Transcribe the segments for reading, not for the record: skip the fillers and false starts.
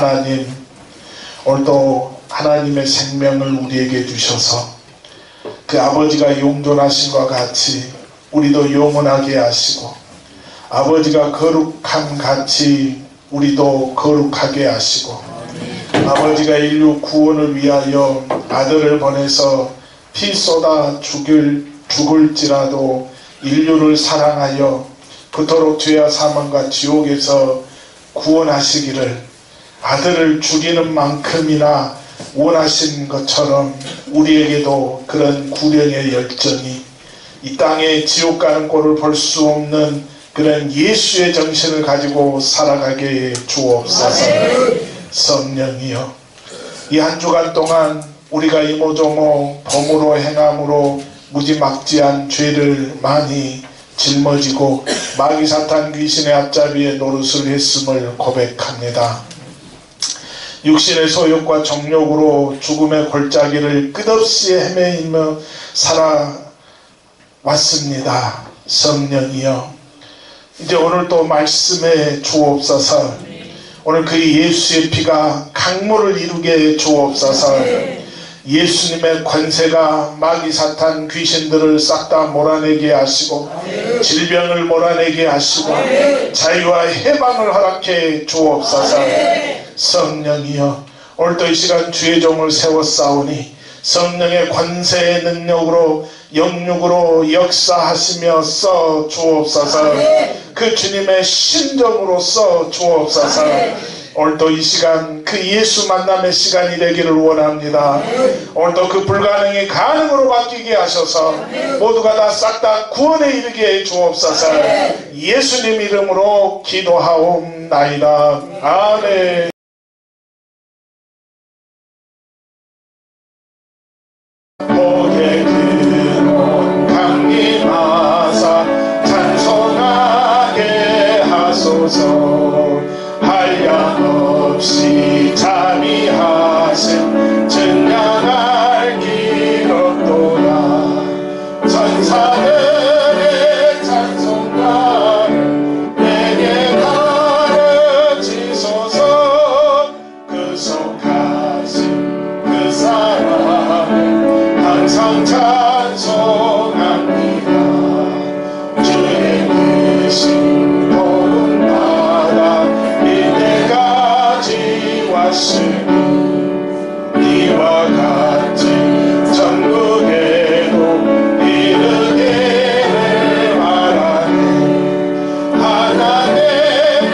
하나님, 오늘도 하나님의 생명을 우리에게 주셔서 그 아버지가 용존하신 것 같이 우리도 영원하게 하시고, 아버지가 거룩함 같이 우리도 거룩하게 하시고, 아버지가 인류 구원을 위하여 아들을 보내서 피 쏟아 죽을지라도 인류를 사랑하여 그토록 죄와 사망과 지옥에서 구원하시기를 아들을 죽이는 만큼이나 원하신 것처럼 우리에게도 그런 구령의 열정이, 이 땅에 지옥 가는 꼴을 볼 수 없는 그런 예수의 정신을 가지고 살아가게 해 주옵소서. 성령이여, 이 한 주간 동안 우리가 이모저모 범으로 행함으로 무지막지한 죄를 많이 짊어지고 마귀 사탄 귀신의 앞잡이에 노릇을 했음을 고백합니다. 육신의 소욕과 정욕으로 죽음의 골짜기를 끝없이 헤매이며 살아왔습니다. 성령이여, 이제 오늘 또 말씀해 주옵소서. 오늘 그 예수의 피가 강물을 이루게 해 주옵소서. 예수님의 권세가 마귀 사탄 귀신들을 싹 다 몰아내게 하시고, 질병을 몰아내게 하시고, 자유와 해방을 허락해 주옵소서. 성령이여, 오늘도 이 시간 주의 종을 세웠사오니 성령의 권세의 능력으로 영육으로 역사하시며 써 주옵소서. 그 주님의 심정으로 써 주옵소서. 오늘도 이 시간 그 예수 만남의 시간이 되기를 원합니다. 오늘도 그 불가능이 가능으로 바뀌게 하셔서 모두가 다 싹 다 구원에 이르게 해 주옵소서. 예수님 이름으로 기도하옵나이다. 아멘. 한량없이 자비하심 증량할 길 없도다. 천사들의 찬송가를 내게 가르치소서. 그 속하신 그 사랑을 항상 찬송합니다. 주의 계신 이와 같이 전국에도 이르기를 바라네. 하나님의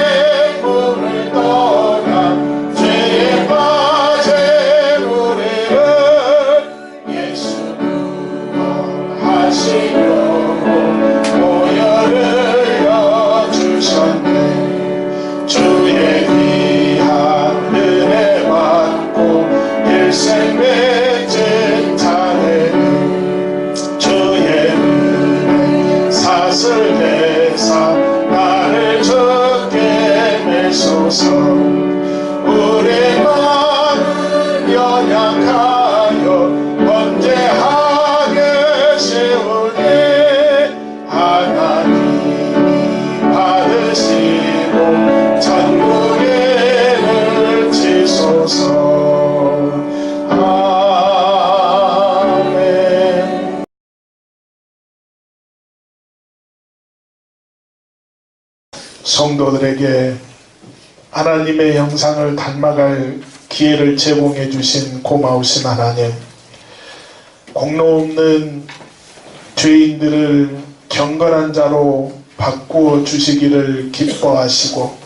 품을 떠나 죄에 빠진 우리를 예수 구원하시려고 보혈을 흘려주셨네. 주의 일생 맺은 자는 주의 은혜 사슬내사 나를 적게 내소서. 우리 마음을 연약하여 번제하게 세우니 하나님이 받으시고 천국에를 지소서. 성도들에게 하나님의 형상을 닮아갈 기회를 제공해 주신 고마우신 하나님, 공로 없는 죄인들을 경건한 자로 바꾸어 주시기를 기뻐하시고,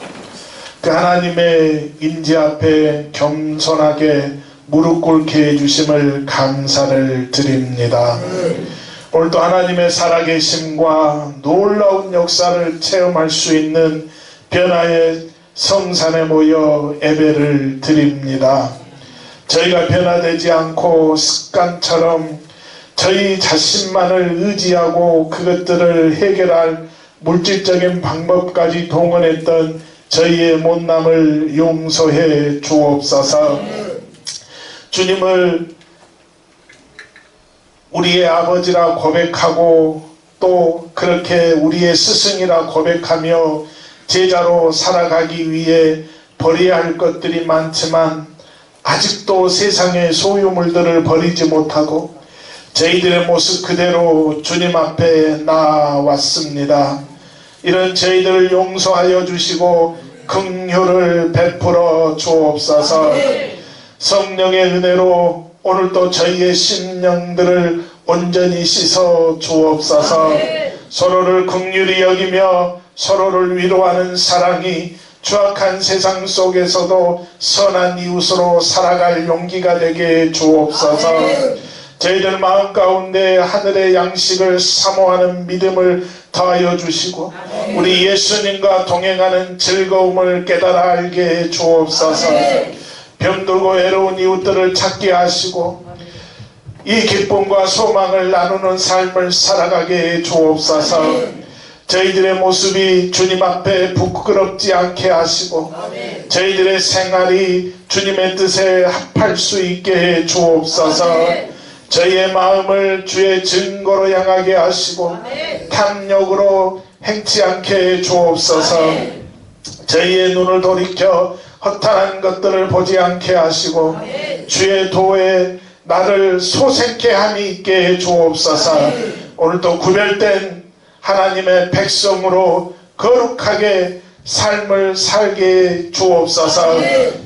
그 하나님의 인지 앞에 겸손하게 무릎 꿇게 해주심을 감사를 드립니다. 오늘도 하나님의 살아계심과 놀라운 역사를 체험할 수 있는 변화의 성산에 모여 예배를 드립니다. 저희가 변화되지 않고 습관처럼 저희 자신만을 의지하고 그것들을 해결할 물질적인 방법까지 동원했던 저희의 못남을 용서해 주옵소서. 주님을 우리의 아버지라 고백하고 또 그렇게 우리의 스승이라 고백하며 제자로 살아가기 위해 버려야 할 것들이 많지만 아직도 세상의 소유물들을 버리지 못하고 저희들의 모습 그대로 주님 앞에 나왔습니다. 이런 저희들을 용서하여 주시고 긍휼을 베풀어 주옵소서. 성령의 은혜로 오늘도 저희의 심령들을 온전히 씻어 주옵소서. 서로를 긍휼히 여기며 서로를 위로하는 사랑이 추악한 세상 속에서도 선한 이웃으로 살아갈 용기가 되게 주옵소서. 저희들 마음 가운데 하늘의 양식을 사모하는 믿음을 더하여 주시고 우리 예수님과 동행하는 즐거움을 깨달아 알게 해 주옵소서. 병들고 외로운 이웃들을 찾게 하시고 이 기쁨과 소망을 나누는 삶을 살아가게 해 주옵소서. 저희들의 모습이 주님 앞에 부끄럽지 않게 하시고 저희들의 생활이 주님의 뜻에 합할 수 있게 해 주옵소서. 저희의 마음을 주의 증거로 향하게 하시고 탐욕으로 행치 않게 해 주옵소서. 저희의 눈을 돌이켜 허탄한 것들을 보지 않게 하시고 주의 도에 나를 소생케 함이 있게 해 주옵소서. 오늘도 구별된 하나님의 백성으로 거룩하게 삶을 살게 해 주옵소서.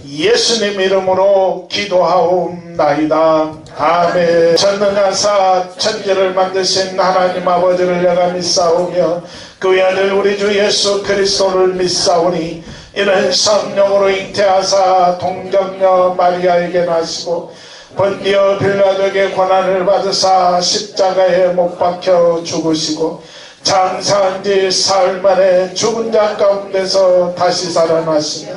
예수님 이름으로 기도하옵나이다. 아멘. 전능하사 천지를 만드신 하나님 아버지를 내가 믿사오며 그의 아들 우리 주 예수 그리스도를 믿사오니 이는 성령으로 잉태하사 동정녀 마리아에게 나시고 본디오 빌라도에게 고난을 받으사 십자가에 못 박혀 죽으시고 장사한 지 사흘 만에 죽은 자 가운데서 다시 살아나시며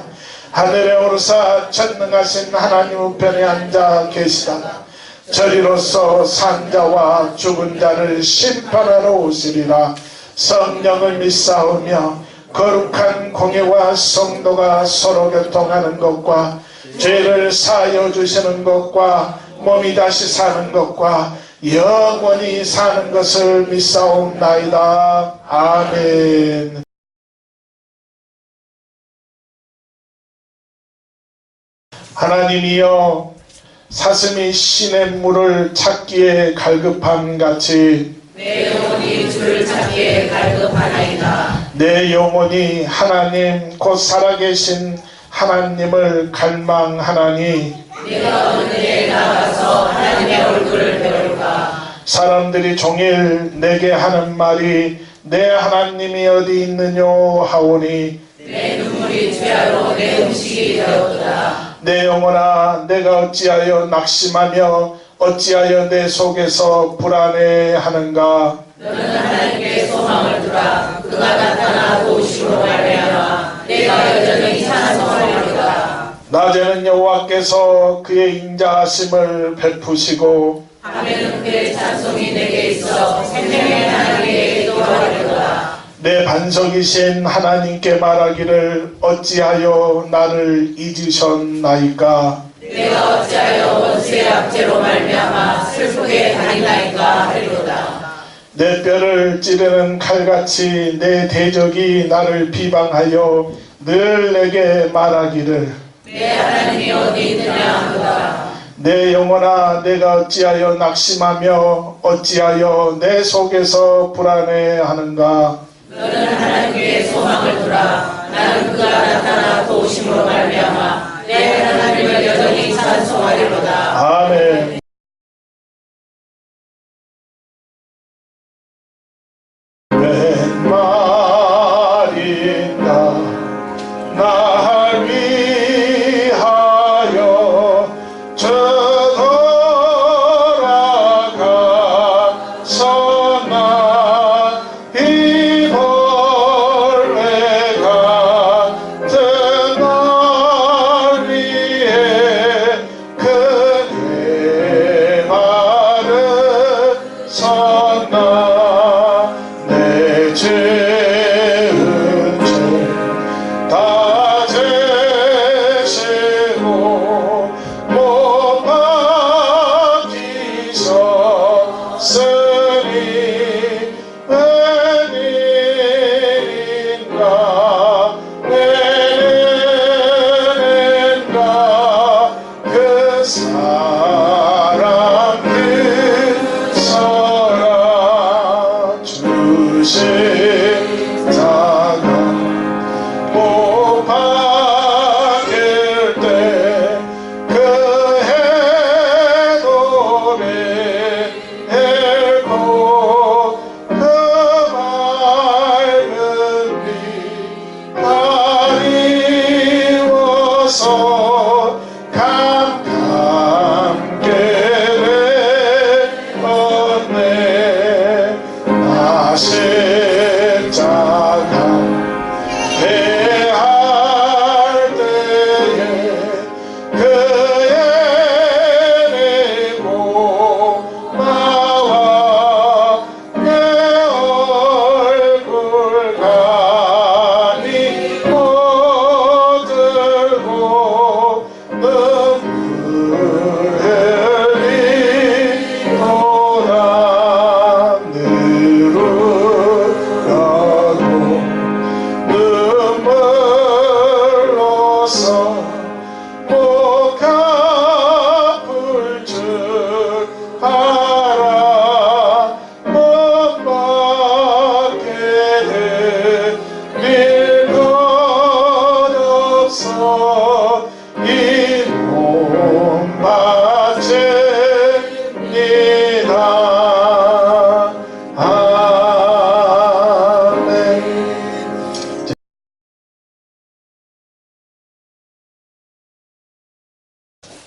하늘에 오르사 전능하신 하나님 우편에 앉아 계시다가 저리로서 산자와 죽은 자를 심판하러 오시리라. 성령을 믿사오며 거룩한 공예와 성도가 서로 교통하는 것과 죄를 사하여 주시는 것과 몸이 다시 사는 것과 영원히 사는 것을 믿사옵나이다. 아멘. 하나님이여 사슴이 신의 물을 찾기에 갈급함 같이 내 영혼이 주를 찾기에 갈급하나이다. 내 영혼이 하나님 곧 살아계신 하나님을 갈망하나니 내가 어디에 나가서 하나님의 얼굴을 배울까. 사람들이 종일 내게 하는 말이 내 하나님이 어디 있느뇨 하오니 내 눈물이 죄로 내 음식이 되었도다. 내 영혼아 내가 어찌하여 낙심하며 어찌하여 내 속에서 불안해하는가. 너는 하나님께 소망을 두라. 그가 나타나 도우심으로 말미암아 내가 여전히 찬송하리로다. 낮에는 여호와께서 그의 인자하심을 베푸시고 밤에는 그의 찬송이 내게 있어 생명의 하나님께 기도하리로다. 내 반석이신 하나님께 말하기를 어찌하여 나를 잊으셨나이까. 내가 어찌하여 원수의 압제로 말미암아 슬프게 다니나이까 하리로다. 내 뼈를 찌르는 칼같이 내 대적이 나를 비방하여 늘 내게 말하기를 내 하나님이 어디 있느냐 하도다. 내 영혼아 내가 어찌하여 낙심하며 어찌하여 내 속에서 불안해하는가. 너는 하나님께 소망을 두라. 나는 그가 나타나 도우심으로 말미암아 내 하나님을 여전히 찬송하리로다. 아멘. 웬 말인가 날 위하여 저돌아가서 나 이 벌레 같은 주소서 감감계를 얻네 나 십자가 대할 때에 그의 내 고마워 내 얼굴 가니 들고 눈물 흘리노라 누르라고 눈물로서 목 아플 줄 알아 못 받게 될 것 없어 이 몸 바칩니다. 아멘.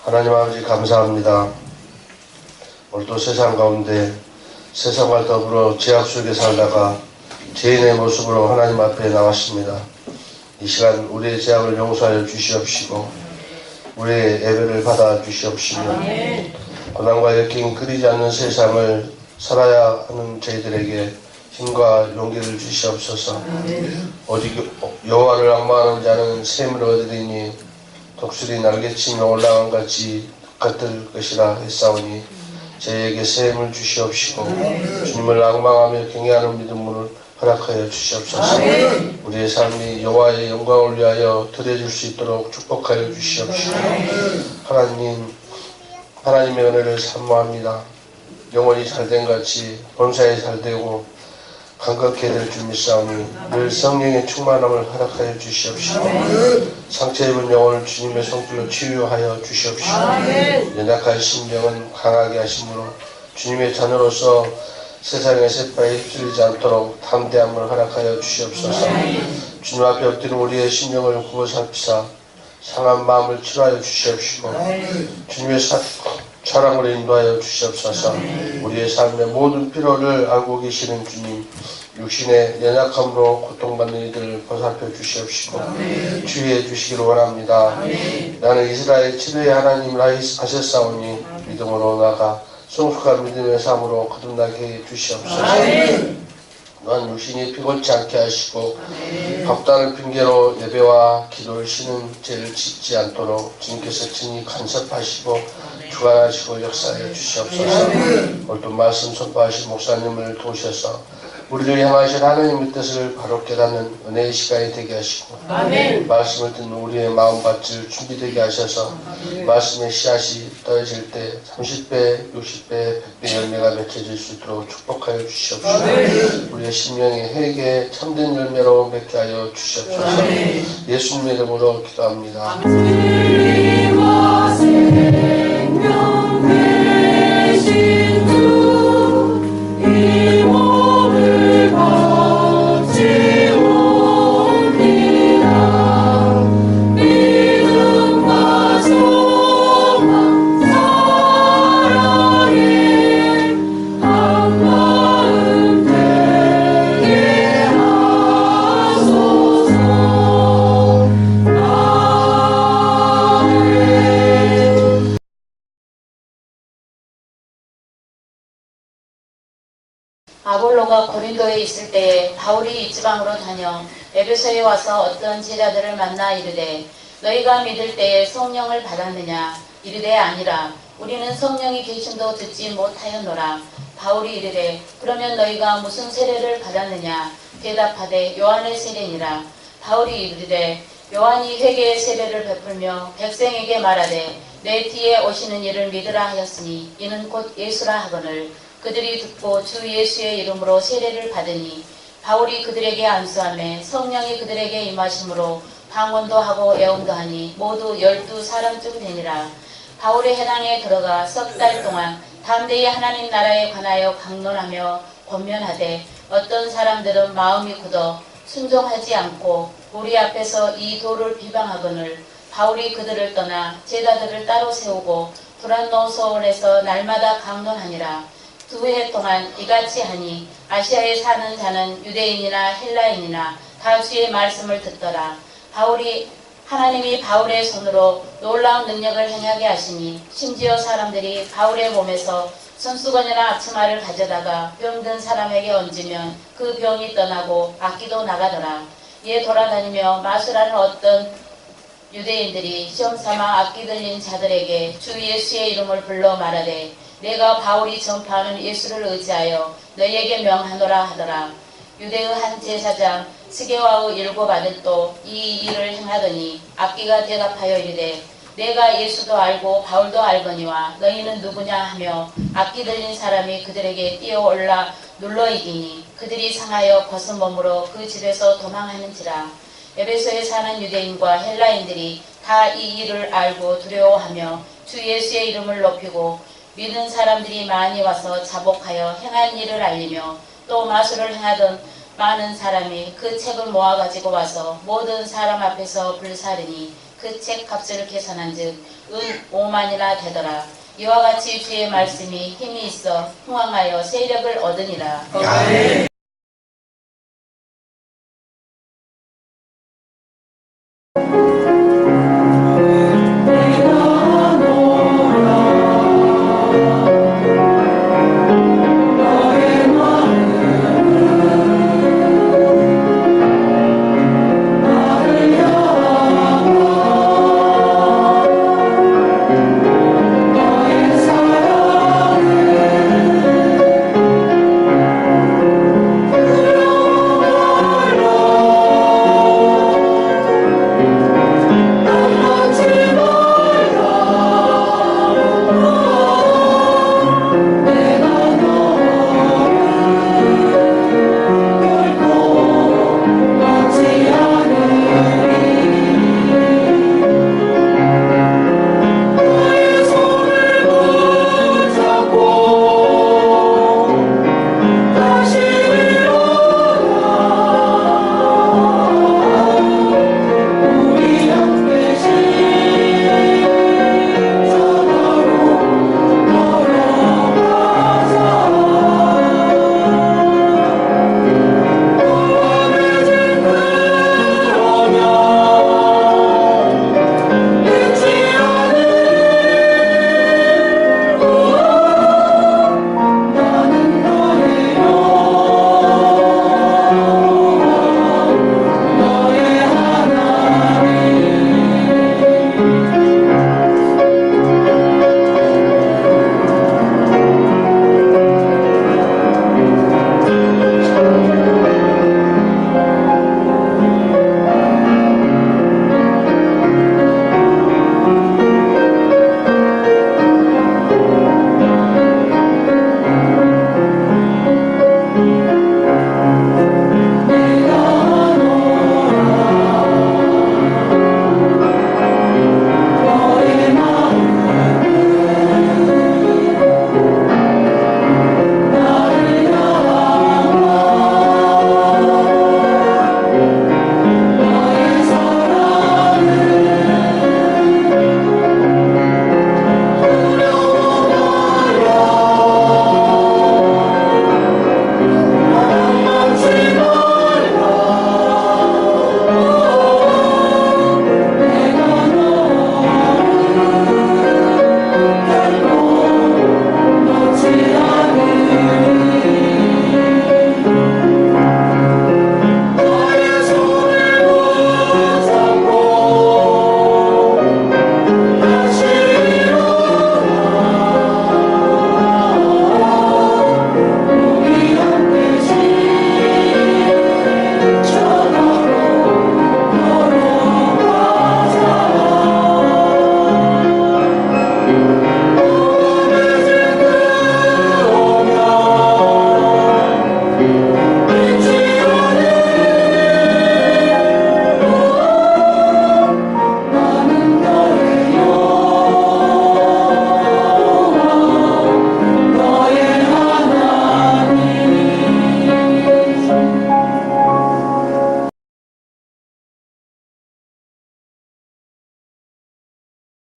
하나님 아버지 감사합니다. 오늘도 세상 가운데 세상과 더불어 죄악 속에 살다가 죄인의 모습으로 하나님 앞에 나왔습니다. 이 시간 우리의 죄악을 용서하여 주시옵시고 우리의 예배를 받아 주시옵시며 고난과 역경 그리지 않는 세상을 살아야 하는 저희들에게 힘과 용기를 주시옵소서. 오직 여호와를 앙망하는 자는 샘을 얻으리니 독수리 날개치며 올라간 같이 같을 것이라 했사오니 저희에게 샘을 주시옵시고 주님을 앙망하며 경외하는 믿음을 허락하여 주시옵소서. 우리의 삶이 여호와의 영광을 위하여 드려질 수 있도록 축복하여 주시옵시고 하나님의 은혜를 사모합니다. 영혼이 잘된 같이 본사에 잘되고 강건케 될 줄 믿사오니 늘 성령의 충만함을 허락하여 주시옵시고 상처 입은 영혼을 주님의 손길로 치유하여 주시옵시고 연약한 심령은 강하게 하심으로 주님의 자녀로서 세상의 세파에 휩쓸리지 않도록 담대함을 허락하여 주시옵소서. 주님 앞에 엎드린 우리의 심령을 굽어 살피사 상한 마음을 치료하여 주시옵시고 주님의 사랑으로 인도하여 주시옵소서. 우리의 삶의 모든 필요를 알고 계시는 주님, 육신의 연약함으로 고통받는 이들을 보살펴 주시옵시고 주의해 주시기를 원합니다. 나는 이스라엘 치료의 하나님을 하셨사오니 믿음으로 나가 성숙한 믿음의 삶으로 거듭나게 해 주시옵소서. 또한 육신이 피곤치 않게 하시고 밥단을 핑계로 예배와 기도를 쉬는 죄를 짓지 않도록 주님께서 친히 간섭하시고 주관하시고 역사해 주시옵소서. 오늘도 말씀 선포하신 목사님을 도우셔서 우리를 향하신 하나님의 뜻을 바로 깨닫는 은혜의 시간이 되게 하시고 말씀을 듣는 우리의 마음밭을 준비되게 하셔서 말씀의 씨앗이 떨어질 때 30배, 60배, 100배 열매가 맺혀질 수 있도록 축복하여 주시옵소서. 우리의 심령의 회개에 참된 열매로 맺게 하여 주시옵소서. 예수님의 이름으로 기도합니다. 아볼로가 고린도에 있을 때에 바울이 이 지방으로 다녀 에베소에 와서 어떤 제자들을 만나 이르되 너희가 믿을 때에 성령을 받았느냐? 이르되 아니라 우리는 성령이 계심도 듣지 못하였노라. 바울이 이르되 그러면 너희가 무슨 세례를 받았느냐? 대답하되 요한의 세례니라. 바울이 이르되 요한이 회개의 세례를 베풀며 백성에게 말하되 내 뒤에 오시는 이를 믿으라 하였으니 이는 곧 예수라 하거늘 그들이 듣고 주 예수의 이름으로 세례를 받으니 바울이 그들에게 안수하며 성령이 그들에게 임하심으로 방언도 하고 예언도 하니 모두 12사람쯤 되니라. 바울이 해당에 들어가 석 달 동안 담대히 하나님 나라에 관하여 강론하며 권면하되 어떤 사람들은 마음이 굳어 순종하지 않고 우리 앞에서 이 도를 비방하거늘 바울이 그들을 떠나 제자들을 따로 세우고 두란노소원에서 날마다 강론하니라. 2해 동안 이같이 하니 아시아에 사는 자는 유대인이나 헬라인이나 다 주의 말씀을 듣더라. 하나님이 바울의 손으로 놀라운 능력을 행하게 하시니 심지어 사람들이 바울의 몸에서 손수건이나 앞치마를 가져다가 병든 사람에게 얹으면 그 병이 떠나고 악기도 나가더라. 이에 돌아다니며 마술하는 어떤 유대인들이 시험삼아 악기 들린 자들에게 주 예수의 이름을 불러 말하되 내가 바울이 전파하는 예수를 의지하여 너희에게 명하노라 하더라. 유대의 한 제사장 스게와의 7 아들도 이 일을 행하더니 악기가 대답하여 이르되 내가 예수도 알고 바울도 알거니와 너희는 누구냐 하며 악기 들린 사람이 그들에게 뛰어올라 눌러 이기니 그들이 상하여 벗은 몸으로 그 집에서 도망하는지라. 에베소에 사는 유대인과 헬라인들이 다 이 일을 알고 두려워하며 주 예수의 이름을 높이고 믿는 사람들이 많이 와서 자복하여 행한 일을 알리며 또 마술을 행하던 많은 사람이 그 책을 모아가지고 와서 모든 사람 앞에서 불사르니 그 책 값을 계산한즉 은 5만이나 되더라. 이와 같이 주의 말씀이 힘이 있어 흥왕하여 세력을 얻으니라. 아멘.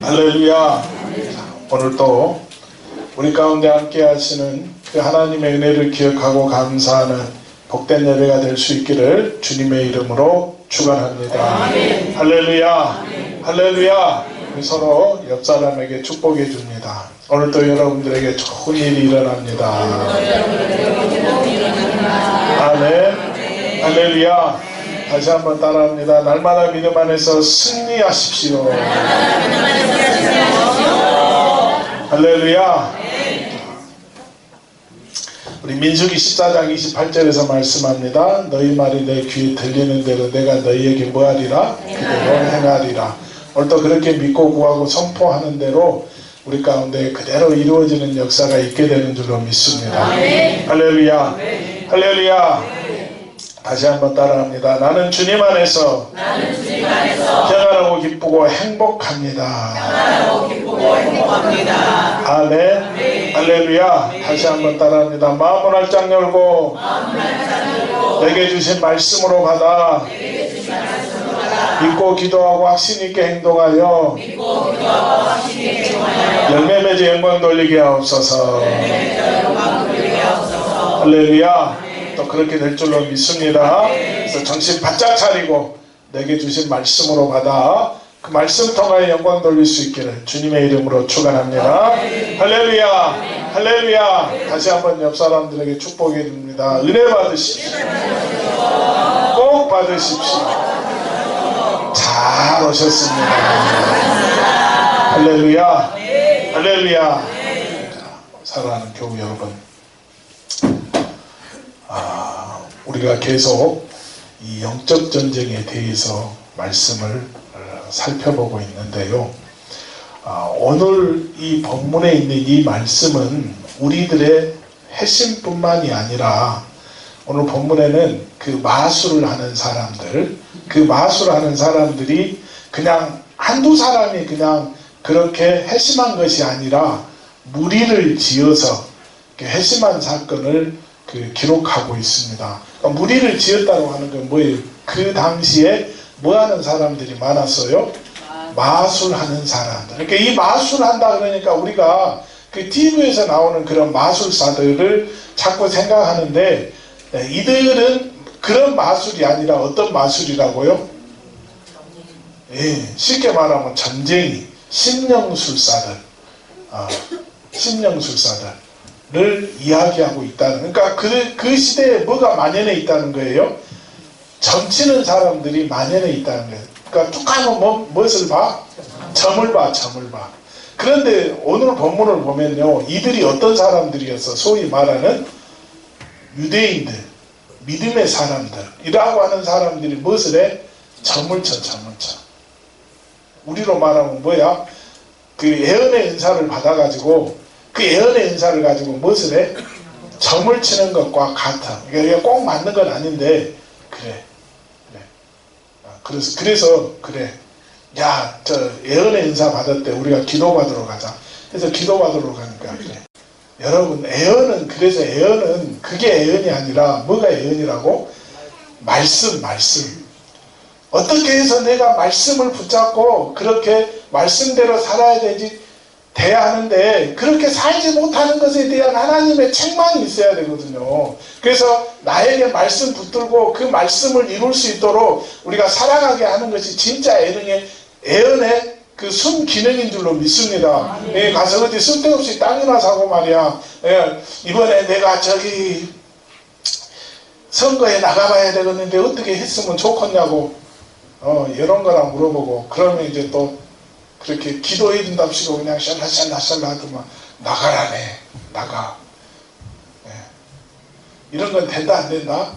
할렐루야. 오늘 또 우리 가운데 함께 하시는 그 하나님의 은혜를 기억하고 감사하는 복된 예배가 될 수 있기를 주님의 이름으로 축원합니다. 할렐루야. 할렐루야. 우리 서로 옆 사람에게 축복해 줍니다. 오늘도 여러분들에게 좋은 일이 일어납니다. 아멘. 할렐루야. 다시 한번 따라합니다. 날마다 믿음 안에서 승리하십시오. 할렐루야. 우리 민수기 14장 28절에서 말씀합니다. 너희 말이 내 귀에 들리는 대로 내가 너희에게 뭐하리라? 그대로 행하리라. 오늘도 그렇게 믿고 구하고 선포하는 대로 우리 가운데 그대로 이루어지는 역사가 있게 되는 줄로 믿습니다. 할렐루야. 할렐루야. 다시 한번 따라합니다. 나는 주님 안에서 평안하고 기쁘고 행복합니다. 아멘. 할렐루야. 다시 한번 따라합니다. 마음을 활짝 열고 내게 주신 말씀으로 받아 믿고 기도하고 확신 있게 행동하여 열매 맺어 영광 돌리게 하옵소서. 할렐루야. 또 그렇게 될 줄로 믿습니다. 그래서 정신 바짝 차리고 내게 주신 말씀으로 받아 그 말씀 통하여 영광 돌릴 수 있기를 주님의 이름으로 축원합니다. 할렐루야. 할렐루야. 다시 한번 옆 사람들에게 축복해 줍니다. 은혜 받으십시오. 꼭 받으십시오. 잘 오셨습니다. 할렐루야. 할렐루야. 사랑하는 교우 여러분, 우리가 계속 이 영적 전쟁에 대해서 말씀을 살펴보고 있는데요. 오늘 이 본문에 있는 이 말씀은 우리들의 핵심뿐만이 아니라 오늘 본문에는 그 마술을 하는 사람들, 그 마술하는 사람들이 그냥 한두 사람이 그냥 그렇게 핵심한 것이 아니라 무리를 지어서 핵심한 사건을 기록하고 있습니다. 그러니까 무리를 지었다고 하는 건 뭐예요? 그 당시에 뭐 하는 사람들이 많았어요? 마술하는 사람들. 그러니까 이 마술한다 그러니까 우리가 그 TV에서 나오는 그런 마술사들을 자꾸 생각하는데, 이들은 그런 마술이 아니라 어떤 마술이라고요? 예, 쉽게 말하면 점쟁이, 심령술사들, 심령술사들을 이야기하고 있다는, 그러니까 그 시대에 뭐가 만연해 있다는 거예요? 점치는 사람들이 만연해 있다는 거예요. 그러니까 툭 하면 무엇을 봐? 점을 봐. 그런데 오늘 본문을 보면요, 이들이 어떤 사람들이었어? 소위 말하는 유대인들, 믿음의 사람들이라고 하는 사람들이 무엇을 해? 점을 쳐. 우리로 말하면 뭐야? 그 예언의 은사를 받아가지고 그 예언의 은사를 가지고 무엇을 해? 점을 치는 것과 같아. 이게 꼭 맞는 건 아닌데 그래. 그래서 그래. 야, 저 예언의 은사 받을 때 우리가 기도받으러 가자. 그래서 기도받으러 가니까 그래. 여러분, 예언은, 그래서 예언은 그게 예언이 아니라 뭐가 예언이라고? 말씀. 어떻게 해서 내가 말씀을 붙잡고 그렇게 말씀대로 살아야 돼야 하는데, 그렇게 살지 못하는 것에 대한 하나님의 책망이 있어야 되거든요. 그래서 나에게 말씀 붙들고 그 말씀을 이룰 수 있도록 우리가 살아가게 하는 것이 진짜 예언의 그 순기능인 줄로 믿습니다. 예, 가서 어디 쓸데없이 땅이나 사고 말이야. 예, 이번에 내가 저기 선거에 나가봐야 되겠는데 어떻게 했으면 좋겠냐고 이런 거나 물어보고, 그러면 이제 또 그렇게 기도해 준답시고 그냥 샬라샬라 하더만 나가라네. 나가. 예. 이런 건 된다 안 된다?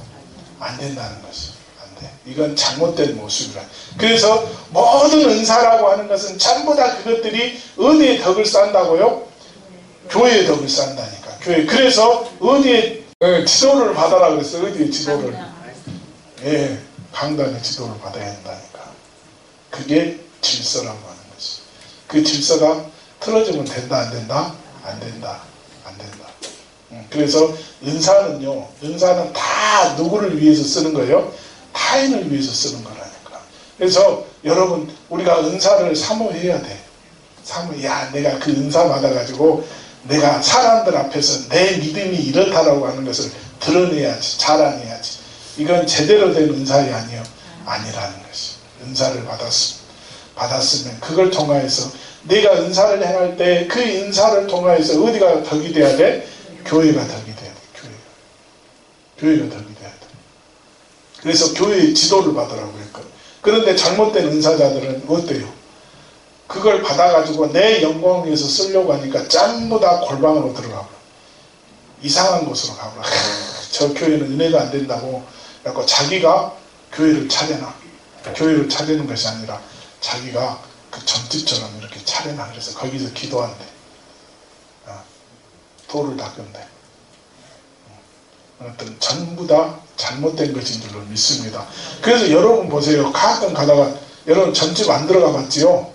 안 된다는 것이. 안 돼. 이건 잘못된 모습이라. 그래서 모든 은사라고 하는 것은 전부 다 그것들이 어디에 덕을 쌓는다고요? 교회에 덕을 쌓는다니까. 교회. 그래서 어디에 지도를 받아라 그랬어. 어디에 지도를. 예. 강단의 지도를 받아야 한다니까. 그게 질서라고 하는 것이. 그 질서가 틀어지면 된다 안 된다? 안 된다. 그래서 은사는 다 누구를 위해서 쓰는 거예요? 타인을 위해서 쓰는 거라니까. 그래서 여러분, 우리가 은사를 사모해야 돼. 야, 내가 그 은사 받아가지고 내가 사람들 앞에서 내 믿음이 이렇다라고 하는 것을 드러내야지, 자랑해야지. 이건 제대로 된 은사이 아니라는 것이. 은사를 받았으면 그걸 통하여서 내가 은사를 행할 때 그 은사를 통하여서 어디가 덕이 돼야 돼? 교회가 덕이 돼야 돼. 교회가 덕이 돼야 돼. 그래서 교회의 지도를 받으라고 했거든. 그런데 잘못된 은사자들은 어때요? 그걸 받아가지고 내 영광을 위해서 쓰려고 하니까 전부 다 골방으로 들어가고 이상한 곳으로 가고 저 교회는 은혜가 안 된다고 그래서 자기가 교회를 차려놔. 교회를 차리는 것이 아니라 자기가 그 점집처럼 이렇게 차려놔. 그래서 거기서 기도한대. 돌을 닦은대. 전부 다 잘못된 것인 줄로 믿습니다. 그래서 여러분 보세요. 가끔 가다가 여러분 점집 안 들어가 봤지요?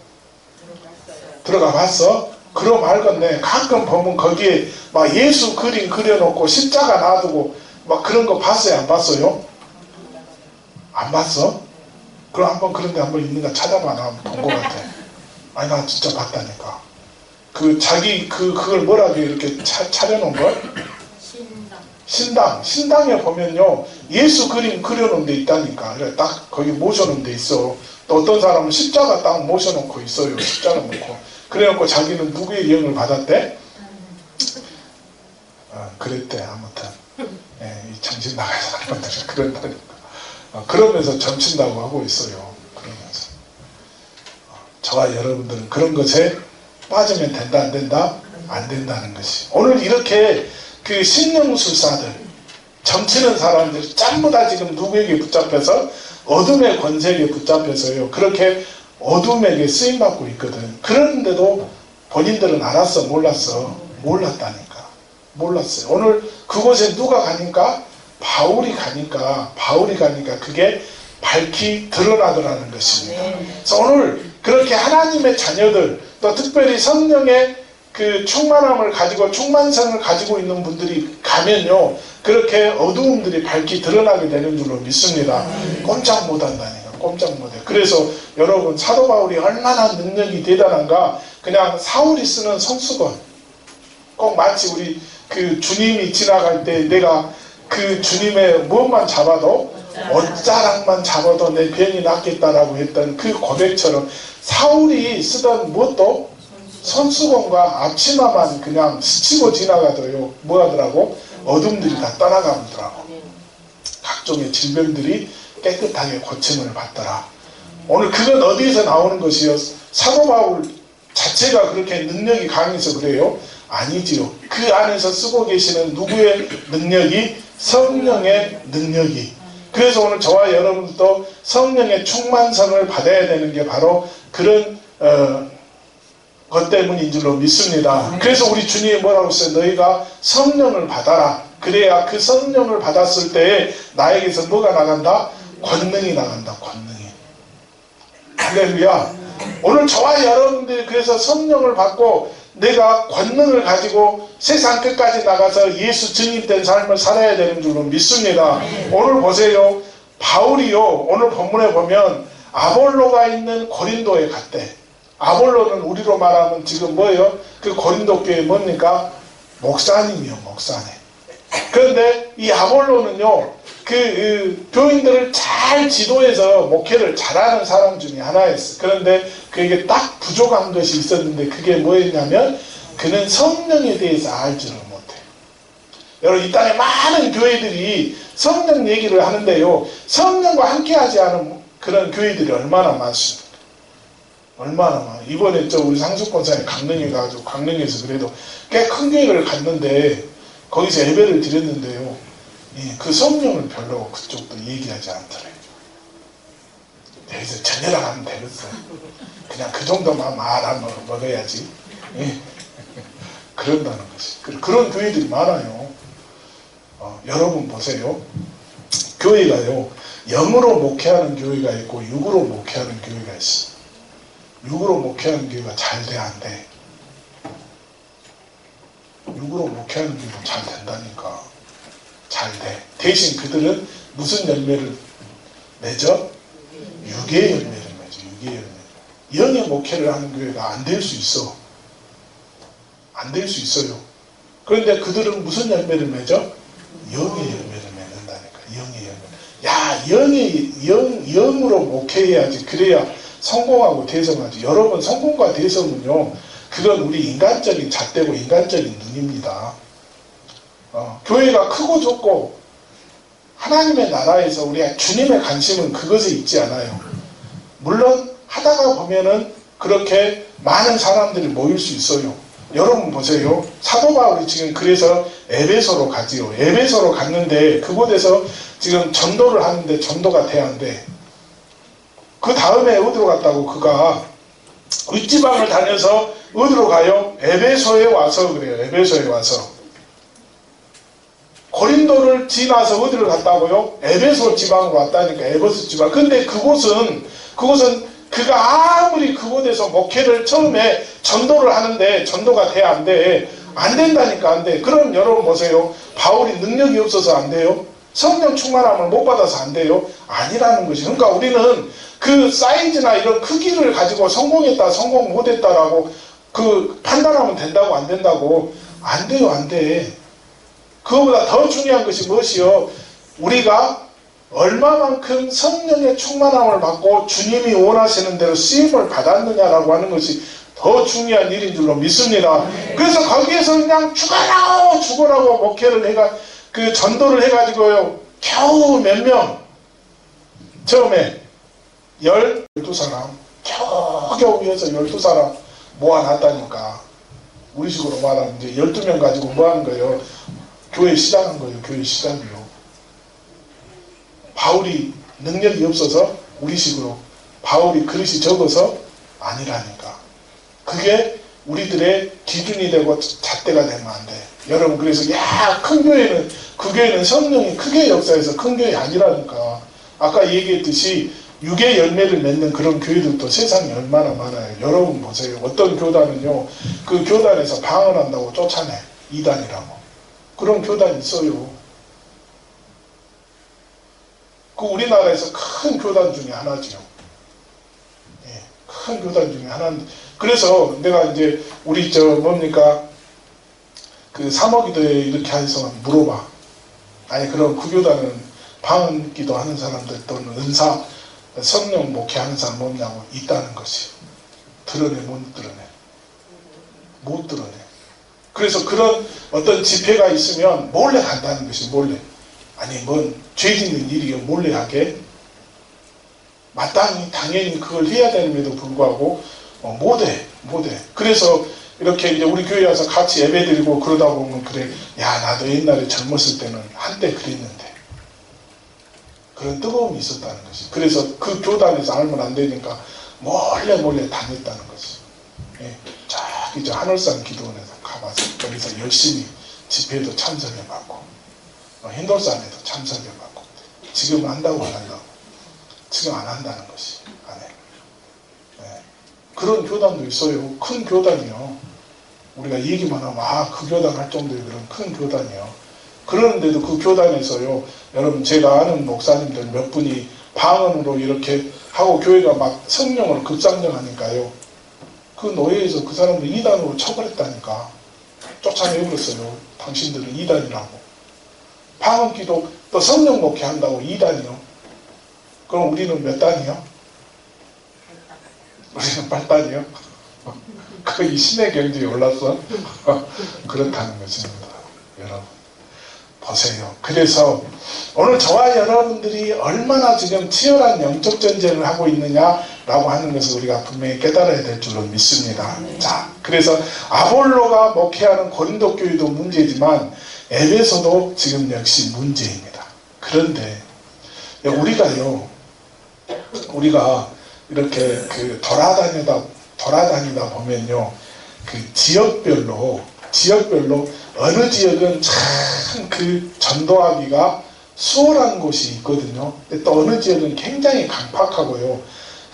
들어가 봤어? 그럼 알겠네. 가끔 보면 거기에 막 예수 그림 그려놓고 십자가 놔두고 막 그런 거 봤어요? 안 봤어요? 안 봤어? 그럼 한번 그런데 한번 있는가 찾아봐. 나 본 것 같아. 아니 나 진짜 봤다니까. 그 자기 그걸 뭐라고 이렇게 차려놓은 걸? 신당에 보면요 예수 그림 그려놓은 데 있다니까. 그래 딱 거기 모셔놓은 데 있어. 또 어떤 사람은 십자가 딱 모셔놓고 있어요. 십자가 놓고. 그래놓고 자기는 누구의 영을 받았대? 그랬대. 아무튼 이 정신 나간 사람들은 그런다니까. 그러면서 점친다고 하고 있어요. 그러면서 저와 여러분들은 그런 것에 빠지면 된다 안 된다? 안 된다는 것이. 오늘 이렇게 그 신령술사들 점치는 사람들이 전부 다 지금 누구에게 붙잡혀서 어둠의 권세에게 붙잡혀서요 그렇게 어둠에게 쓰임받고 있거든. 그런데도 본인들은 알았어? 몰랐어? 몰랐다니까. 몰랐어요. 오늘 그곳에 누가 가니까? 바울이 가니까 그게 밝히 드러나더라는 것입니다. 그래서 오늘 그렇게 하나님의 자녀들 또 특별히 성령의 그 충만함을 가지고 충만성을 가지고 있는 분들이 가면요 그렇게 어두움들이 밝히 드러나게 되는 줄로 믿습니다. 꼼짝 못한다니까. 꼼짝 못해. 그래서 여러분 사도 바울이 얼마나 능력이 대단한가. 그냥 사울이 쓰는 성수건 꼭 마치 우리 그 주님이 지나갈 때 내가 그 주님의 무엇만 잡아도 옷자락만 잡아도 내 병이 낫겠다라고 했던 그 고백처럼 사울이 쓰던 무엇도 손수건과 앞치마만 그냥 스치고 지나가도요 뭐 하더라고? 어둠들이 다 떠나가더라고. 각종의 질병들이 깨끗하게 고침을 받더라. 오늘 그건 어디에서 나오는 것이요? 사도 바울 자체가 그렇게 능력이 강해서 그래요? 아니지요. 그 안에서 쓰고 계시는 누구의 능력이? 성령의 능력이. 그래서 오늘 저와 여러분도 성령의 충만성을 받아야 되는 게 바로 그런 것 때문인 줄로 믿습니다. 그래서 우리 주님이 뭐라고 했어요? 너희가 성령을 받아라. 그래야 그 성령을 받았을 때에 나에게서 뭐가 나간다? 권능이 나간다. 권능이. 할렐루야. 오늘 저와 여러분들이 그래서 성령을 받고 내가 권능을 가지고 세상 끝까지 나가서 예수 증인된 삶을 살아야 되는 줄로 믿습니다. 오늘 보세요. 바울이요. 오늘 본문에 보면 아볼로가 있는 고린도에 갔대. 아볼로는 우리로 말하면 지금 뭐예요? 그 고린도 교회 뭡니까? 목사님이요. 목사님. 그런데 이 아볼로는요. 그 교인들을 잘 지도해서 목회를 잘하는 사람 중에 하나였어. 그런데 그에게 딱 부족한 것이 있었는데 그게 뭐였냐면 그는 성령에 대해서 알지를 못해. 여러분 이 땅에 많은 교회들이 성령 얘기를 하는데요. 성령과 함께하지 않은 그런 교회들이 얼마나 많습니까? 얼마나 많아. 이번에 우리 상수권사에 강릉에 가가지고 강릉에서 그래도 꽤 큰 교회를 갔는데 거기서 예배를 드렸는데요. 그 성령을 별로 그쪽도 얘기하지 않더래요. 여기서 전해라 하면 되겠어. 그냥 그 정도만 말하면 먹어야지. 그런다는 것이. 그런 교회들이 많아요. 여러분 보세요. 교회가요. 영으로 목회하는 교회가 있고 육으로 목회하는 교회가 있어. 육으로 목회하는 교회가 잘 돼 안 돼? 육으로 목회하는 교회가 잘 된다니까. 잘 돼. 대신 그들은 무슨 열매를 맺어? 육의 열매를 맺어. 육의 열매. 영의 목회를 하는 교회가 안 될 수 있어. 안 될 수 있어요. 그런데 그들은 무슨 열매를 맺어? 영의 열매를 맺는다니까. 영의 열매. 야, 영으로 목회해야지. 그래야 성공하고 대성하지. 여러분, 성공과 대성은요, 그건 우리 인간적인 잣대고 인간적인 눈입니다. 교회가 크고 좁고 하나님의 나라에서 우리가 주님의 관심은 그것에 있지 않아요. 물론 하다가 보면은 그렇게 많은 사람들이 모일 수 있어요. 여러분 보세요. 사도 바울이 지금 그래서 에베소로 가지요. 에베소로 갔는데 그곳에서 지금 전도를 하는데 전도가 돼야 안 돼. 그 다음에 어디로 갔다고? 그가 윗지방을 다녀서 어디로 가요? 에베소에 와서 그래요. 에베소에 와서. 고린도를 지나서 어디를 갔다고요? 에베소 지방으로 왔다니까. 에베소 지방. 근데 그곳은 그가 아무리 그곳에서 목회를 처음에 전도를 하는데 전도가 돼 안 돼? 안 된다니까. 안 돼. 그럼 여러분 보세요. 바울이 능력이 없어서 안 돼요? 성령 충만함을 못 받아서 안 돼요? 아니라는 것이. 그러니까 우리는 그 사이즈나 이런 크기를 가지고 성공했다 성공 못했다라고 그 판단하면 된다고 안 된다고. 안 돼요. 안 돼. 그거보다 더 중요한 것이 무엇이요? 우리가 얼마만큼 성령의 충만함을 받고 주님이 원하시는 대로 쓰임을 받았느냐라고 하는 것이 더 중요한 일인 줄로 믿습니다. 그래서 거기에서 그냥 죽어라고 목회를 해가 그 전도를 해가지고요, 겨우 몇 명, 처음에 12사람 겨우 위해서 12사람 모아놨다니까. 우리 식으로 말하면 이제 12명 가지고 뭐 하는 거예요? 교회 시작한 거예요. 교회 시작이요. 바울이 능력이 없어서 우리 식으로 바울이 그릇이 적어서 아니라니까. 그게 우리들의 기준이 되고 잣대가 되면 안 돼. 여러분, 그래서 큰 교회는 그 교회는 성령이 크게 역사해서 큰 교회 아니라니까. 아까 얘기했듯이 육의 열매를 맺는 그런 교회들도 세상에 얼마나 많아요. 여러분 보세요. 어떤 교단은요, 그 교단에서 방언한다고 쫓아내. 이단이라고. 그런 교단이 있어요. 그 우리나라에서 큰 교단 중에 하나지요. 예, 큰 교단 중에 하나인데. 그래서 내가 이제 우리 뭡니까? 그 사모기도에 이렇게 해서 물어봐. 아니, 그럼 그 교단은 방언기도 하는 사람들 또는 은사, 성령 목회하는 사람 없냐고. 있다는 것이. 드러내, 못 드러내. 못 드러내. 그래서 그런 어떤 집회가 있으면 몰래 간다는 것이. 몰래. 아니, 뭔 죄 짓는 일이요. 몰래 하게. 마땅히 당연히 그걸 해야 되는데도 불구하고 못해. 그래서 이렇게 이제 우리 교회 와서 같이 예배 드리고 그러다 보면 그래, 야, 나도 옛날에 젊었을 때는 한때 그랬는데. 그런 뜨거움이 있었다는 것이. 그래서 그 교단에서 알면 안 되니까 몰래 다녔다는 것이. 예, 저기 저 하늘산 기도원에서 가봐서 거기서 열심히 집회에도 참석해봤고, hin돌산에도 참석해봤고. 지금 한다고 안 한다고? 지금 안 한다는 것이. 안 해. 예. 그런 교단도 있어요. 큰 교단이요. 우리가 얘기만 하면 그 교단 할 정도의 그런 큰 교단이요. 그러는데도 그 교단에서요, 여러분, 제가 아는 목사님들 몇 분이 방언으로 이렇게 하고 교회가 막 성령을 급상정하니까요, 그 노예에서 그 사람들 이단으로 처벌했다니까. 쫓아내버렸어요. 당신들은 이단이라고. 방언기도 또 성령 목회 한다고 이단이요. 그럼 우리는 몇 단이요? 우리는 8단이요? 거의 신의 경지에 올랐어? 그렇다는 것입니다. 여러분 보세요. 그래서 오늘 저와 여러분들이 얼마나 지금 치열한 영적 전쟁을 하고 있느냐라고 하는 것을 우리가 분명히 깨달아야 될 줄로 믿습니다. 자, 그래서 아볼로가 목회하는 고린도 교회도 문제지만 에베소도 지금 역시 문제입니다. 그런데 우리가 이렇게 그 돌아다니다 보면요, 그 지역별로 어느 지역은 참 그 전도하기가 수월한 곳이 있거든요. 또 어느 지역은 굉장히 강팍하고요.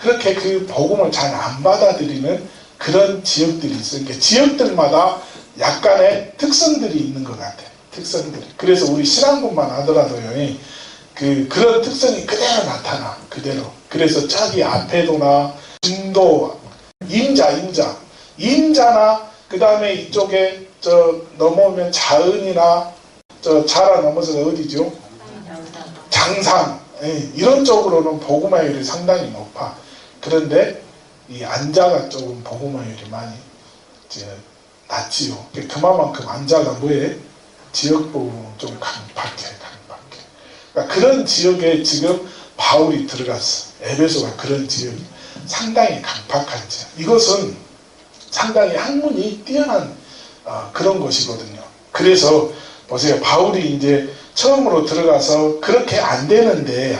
그렇게 그 복음을 잘 안 받아들이는 그런 지역들이 있어요. 그러니까 지역들마다 약간의 특성들이 있는 것 같아요. 특성들이. 그래서 우리 신앙분만 하더라도요, 그런 특성이 그대로 나타나. 그대로. 그래서 저기 앞에도나 진도 임자나 그 다음에 이쪽에 넘어오면 자은이나 자라 넘어서가 어디죠? 장상. 이런 쪽으로는 복음화율이 상당히 높아. 그런데 이 안자가 조금 복음화율이 많이 낮지요. 그만큼 안자가 뭐에? 지역복음은 좀 강박해. 그러니까 그런 지역에 지금 바울이 들어갔어. 에베소가 그런 지역이 상당히 강박한 지역. 이것은 상당히 학문이 뛰어난 그런 곳이거든요. 그래서 보세요. 바울이 이제 처음으로 들어가서 그렇게 안 되는데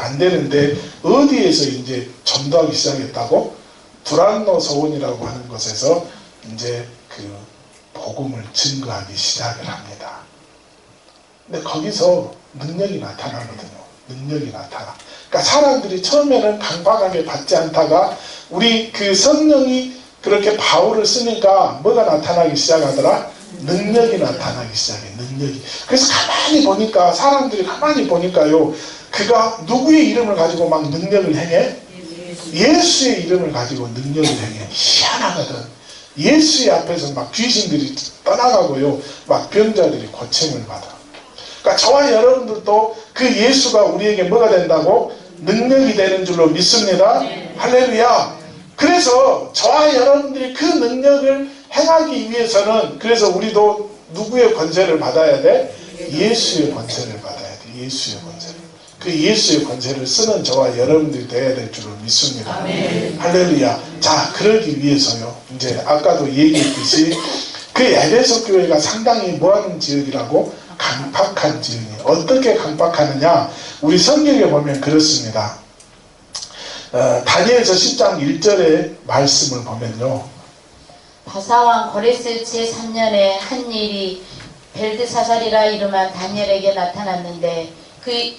어디에서 이제 전도하기 시작했다고? 두란노 서원이라고 하는 곳에서 이제 그 복음을 증거하기 시작을 합니다. 근데 거기서 능력이 나타나거든요. 능력이 나타나. 그러니까 사람들이 처음에는 강박하게 받지 않다가 우리 그 성령이 그렇게 바울을 쓰니까 뭐가 나타나기 시작하더라? 능력이 나타나기 시작해. 능력이. 그래서 가만히 보니까 사람들이 가만히 보니까요. 그가 누구의 이름을 가지고 막 능력을 행해? 예수의 이름을 가지고 능력을 행해. 희한하거든. 예수의 앞에서 막 귀신들이 떠나가고요. 막 병자들이 고침을 받아. 그러니까 저와 여러분들도 그 예수가 우리에게 뭐가 된다고? 능력이 되는 줄로 믿습니다. 할렐루야. 그래서 저와 여러분들이 그 능력을 행하기 위해서는 그래서 우리도 누구의 권세를 받아야 돼? 예수의 권세를 받아야 돼. 예수의 권세를. 그 예수의 권세를 쓰는 저와 여러분들이 되어야 될 줄로 믿습니다. 아멘. 할렐루야. 자, 그러기 위해서요. 이제 아까도 얘기했듯이 그 에베소 교회가 상당히 뭐하는 지역이라고? 강박한 지역이에요. 어떻게 강박하느냐? 우리 성경에 보면 그렇습니다. 다니엘서 10장 1절의 말씀을 보면요. 바사왕 고레스 제3년에 한 일이 벨드사살이라 이름한 다니엘에게 나타났는데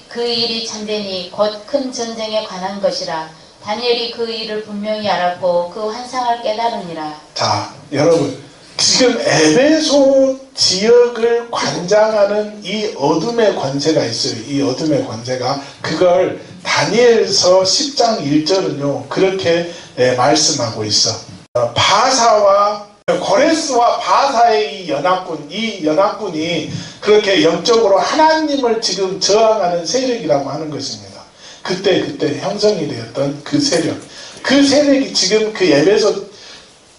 그 일이 참되니 곧 큰 전쟁에 관한 것이라. 다니엘이 그 일을 분명히 알았고 그 환상을 깨달으니라. 자, 여러분 지금 에베소 지역을 관장하는 이 어둠의 권세가 있어요. 이 어둠의 권세가 그걸 다니엘서 10장 1절은요 그렇게 말씀하고 있어. 바사와 고레스와 바사의 이 연합군이 그렇게 영적으로 하나님을 지금 저항하는 세력이라고 하는 것입니다. 그때 형성이 되었던 그 세력이 지금 그 에베소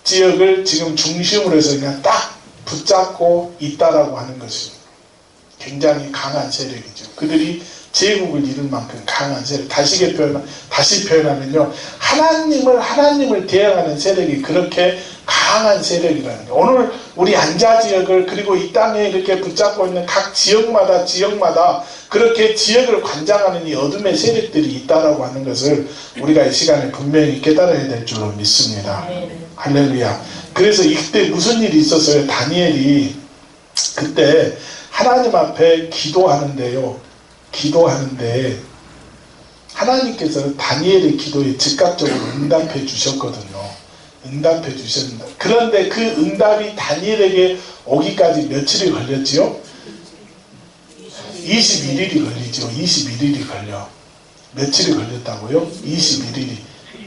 지역을 지금 중심으로 해서 그냥 딱 붙잡고 있다라고 하는 것입니다. 굉장히 강한 세력이죠. 그들이 제국을 이룰 만큼 강한 세력. 다시 표현하면요. 하나님을 대항하는 세력이 그렇게 강한 세력이라는 거예요. 오늘 우리 안자 지역을 그리고 이 땅에 이렇게 붙잡고 있는 각 지역마다 그렇게 지역을 관장하는 이 어둠의 세력들이 있다라고 하는 것을 우리가 이 시간에 분명히 깨달아야 될 줄로 믿습니다. 할렐루야. 그래서 이때 무슨 일이 있었어요? 다니엘이 그때 하나님 앞에 기도하는데 하나님께서 다니엘의 기도에 즉각적으로 응답해 주셨거든요. 응답해 주셨습니다. 그런데 그 응답이 다니엘에게 오기까지 며칠이 걸렸지요? 21일이 걸리죠. 21일이 걸려. 며칠이 걸렸다고요? 21일이.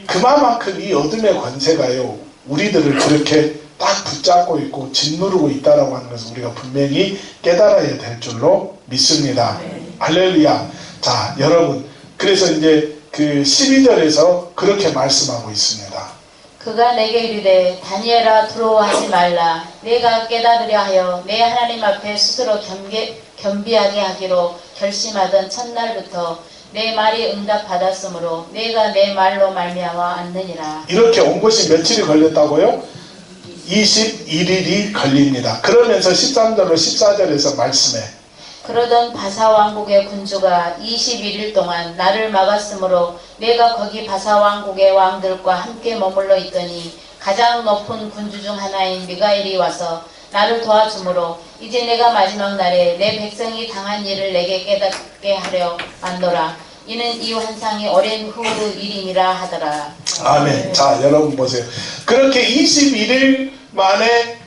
그만큼 이 어둠의 권세가요, 우리들을 그렇게 딱 붙잡고 있고 짓누르고 있다라고 하는 것을 우리가 분명히 깨달아야 될 줄로 믿습니다. 할렐루야. 자, 여러분. 그래서 이제 그 12절에서 그렇게 말씀하고 있습니다. 그가 내게 이르되 다니엘아 두려워하지 말라. 내가 깨달으려 하여 내 하나님 앞에 스스로 겸비하게 하기로 결심하던 첫날부터 내 말이 응답받았으므로 내가 내 말로 말미암아 앉느니라. 이렇게 온 것이 며칠이 걸렸다고요? 21일이 걸립니다. 그러면서 13절로 14절에서 말씀해. 그러던 바사 왕국의 군주가 21일 동안 나를 막았으므로 내가 거기 바사 왕국의 왕들과 함께 머물러 있더니 가장 높은 군주 중 하나인 미가엘이 와서 나를 도와주므로 이제 내가 마지막 날에 내 백성이 당한 일을 내게 깨닫게 하려 왔노라. 이는 이 환상이 오랜 후 일이니라 하더라. 아멘. 자, 여러분 보세요. 그렇게 21일 만에